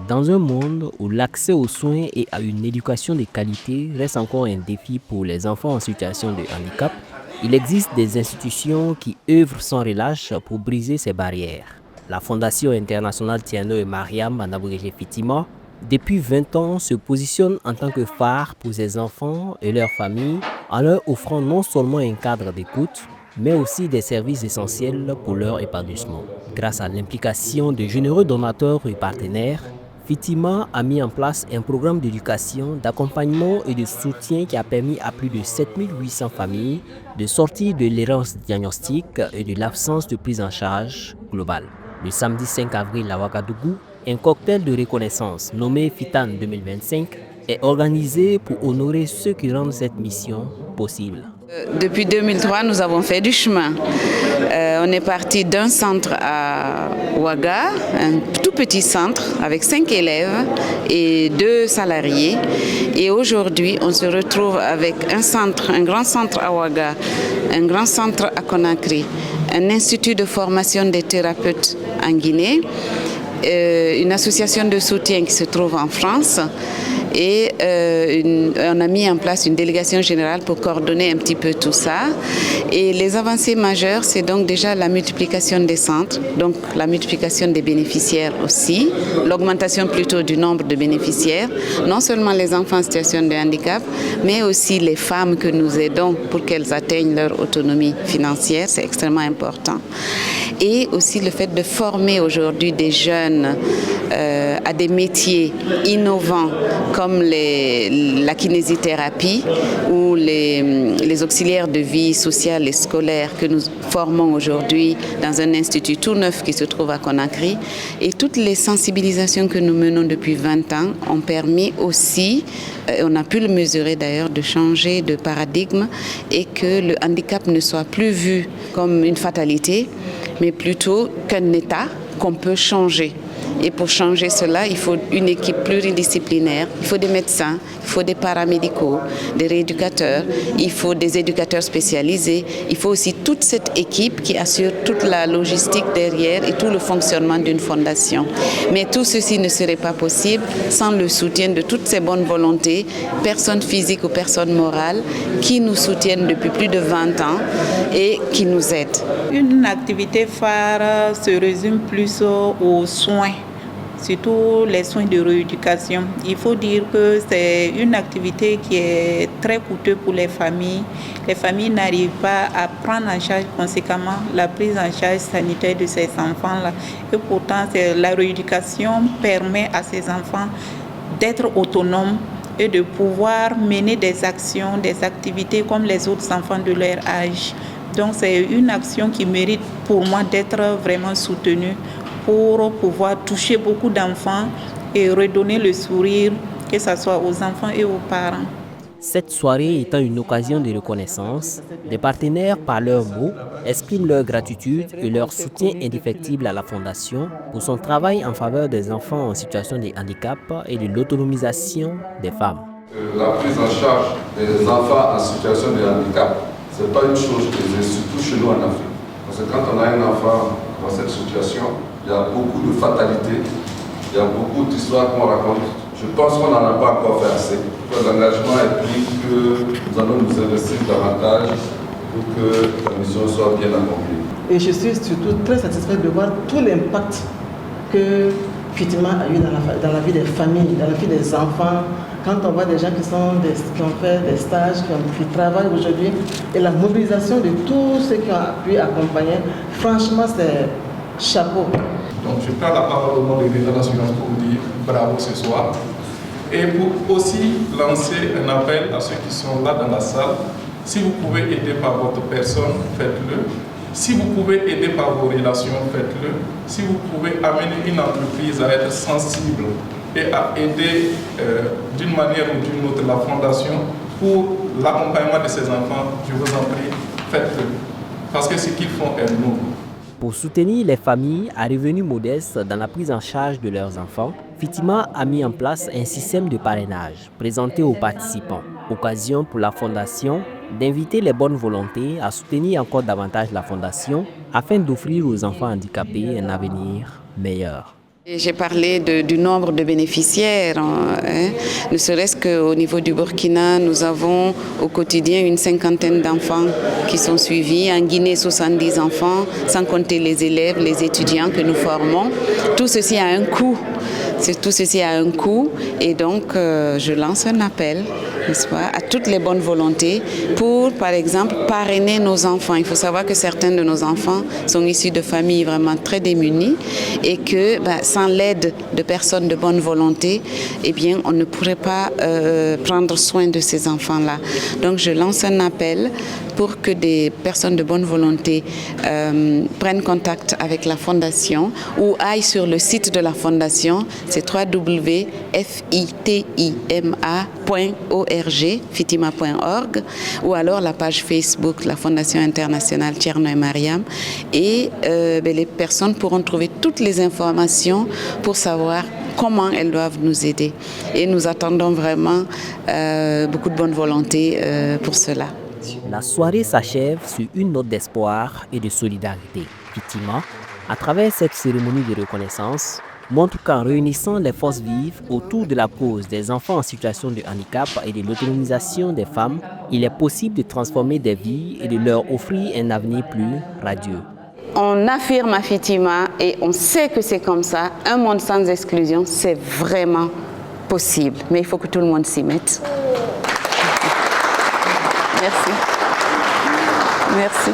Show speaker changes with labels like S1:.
S1: Dans un monde où l'accès aux soins et à une éducation de qualité reste encore un défi pour les enfants en situation de handicap, il existe des institutions qui œuvrent sans relâche pour briser ces barrières. La Fondation internationale Tiano et Mariam en abrégé Fitima, depuis 20 ans, se positionne en tant que phare pour ces enfants et leurs familles en leur offrant non seulement un cadre d'écoute, mais aussi des services essentiels pour leur épanouissement. Grâce à l'implication de généreux donateurs et partenaires, Fitima a mis en place un programme d'éducation, d'accompagnement et de soutien qui a permis à plus de 7800 familles de sortir de l'errance diagnostique et de l'absence de prise en charge globale. Le samedi 5 avril à Ouagadougou, un cocktail de reconnaissance nommé FITAN 2025 est organisé pour honorer ceux qui rendent cette mission possible.
S2: Depuis 2003, nous avons fait du chemin. On est parti d'un centre à Ouaga, un tout petit centre avec 5 élèves et 2 salariés. Et aujourd'hui, on se retrouve avec un grand centre à Ouaga, un grand centre à Conakry, un institut de formation des thérapeutes en Guinée, une association de soutien qui se trouve en France. Et on a mis en place une délégation générale pour coordonner un petit peu tout ça. Et les avancées majeures, c'est donc déjà la multiplication des centres, donc la multiplication des bénéficiaires aussi, l'augmentation plutôt du nombre de bénéficiaires, non seulement les enfants en situation de handicap, mais aussi les femmes que nous aidons pour qu'elles atteignent leur autonomie financière, c'est extrêmement important. Et aussi le fait de former aujourd'hui des jeunes à des métiers innovants comme la kinésithérapie ou les auxiliaires de vie sociale et scolaire que nous formons aujourd'hui dans un institut tout neuf qui se trouve à Conakry. Et toutes les sensibilisations que nous menons depuis 20 ans ont permis aussi, on a pu le mesurer d'ailleurs, de changer de paradigme et que le handicap ne soit plus vu comme une fatalité, mais plutôt qu'un état qu'on peut changer. Et pour changer cela, il faut une équipe pluridisciplinaire, il faut des médecins, il faut des paramédicaux, des rééducateurs, il faut des éducateurs spécialisés, il faut aussi toute cette équipe qui assure toute la logistique derrière et tout le fonctionnement d'une fondation. Mais tout ceci ne serait pas possible sans le soutien de toutes ces bonnes volontés, personnes physiques ou personnes morales, qui nous soutiennent depuis plus de 20 ans et qui nous aident.
S3: Une activité phare se résume plus aux soins, surtout les soins de rééducation. Il faut dire que c'est une activité qui est très coûteuse pour les familles. Les familles n'arrivent pas à prendre en charge conséquemment la prise en charge sanitaire de ces enfants-là. Et pourtant, la rééducation permet à ces enfants d'être autonomes et de pouvoir mener des actions, des activités comme les autres enfants de leur âge. Donc c'est une action qui mérite pour moi d'être vraiment soutenue pour pouvoir toucher beaucoup d'enfants et redonner le sourire, que ce soit aux enfants et aux parents.
S1: Cette soirée étant une occasion de reconnaissance, les partenaires, par leurs mots, expriment leur gratitude et leur soutien indéfectible à la Fondation pour son travail en faveur des enfants en situation de handicap et de l'autonomisation des femmes.
S4: La prise en charge des enfants en situation de handicap, ce n'est pas une chose aisée, surtout chez nous en Afrique. Parce que quand on a un enfant dans cette situation, il y a beaucoup de fatalités, il y a beaucoup d'histoires qu'on raconte. Je pense qu'on n'en a pas encore fait assez. L'engagement implique que nous allons nous investir davantage pour que la mission soit bien accomplie.
S5: Et je suis surtout très satisfaite de voir tout l'impact que Fitima a eu dans la vie des familles, dans la vie des enfants. Quand on voit des gens qui ont fait des stages, qui travaillent aujourd'hui, et la mobilisation de tous ceux qui ont pu accompagner, franchement, c'est chapeau.
S6: Donc je prends la parole au nom de l'État d'assurance pour vous dire bravo ce soir. Et pour aussi lancer un appel à ceux qui sont là dans la salle. Si vous pouvez aider par votre personne, faites-le. Si vous pouvez aider par vos relations, faites-le. Si vous pouvez amener une entreprise à être sensible et à aider d'une manière ou d'une autre la fondation pour l'accompagnement de ces enfants, je vous en prie, faites-le. Parce que ce qu'ils font est noble.
S1: Pour soutenir les familles à revenus modestes dans la prise en charge de leurs enfants, Fitima a mis en place un système de parrainage présenté aux participants. Occasion pour la Fondation d'inviter les bonnes volontés à soutenir encore davantage la Fondation afin d'offrir aux enfants handicapés un avenir meilleur.
S2: J'ai parlé du nombre de bénéficiaires, ne serait-ce qu'au niveau du Burkina, nous avons au quotidien une 50aine d'enfants qui sont suivis, en Guinée 70 enfants, sans compter les élèves, les étudiants que nous formons. Tout ceci a un coût. Tout ceci a un coût et donc je lance un appel, n'est-ce pas, à toutes les bonnes volontés pour, par exemple, parrainer nos enfants. Il faut savoir que certains de nos enfants sont issus de familles vraiment très démunies et que sans l'aide de personnes de bonne volonté, eh bien, on ne pourrait pas prendre soin de ces enfants-là. Donc je lance un appel pour que des personnes de bonne volonté prennent contact avec la Fondation ou aillent sur le site de la Fondation, c'est www.fitima.org, ou alors la page Facebook, la Fondation internationale Thierno et Mariam, et les personnes pourront trouver toutes les informations pour savoir comment elles doivent nous aider. Et nous attendons vraiment beaucoup de bonne volonté pour cela.
S1: La soirée s'achève sur une note d'espoir et de solidarité. Fitima, à travers cette cérémonie de reconnaissance, montre qu'en réunissant les forces vives autour de la cause des enfants en situation de handicap et de l'autonomisation des femmes, il est possible de transformer des vies et de leur offrir un avenir plus radieux.
S2: On affirme à Fitima et on sait que c'est comme ça. Un monde sans exclusion, c'est vraiment possible. Mais il faut que tout le monde s'y mette. Merci. Merci.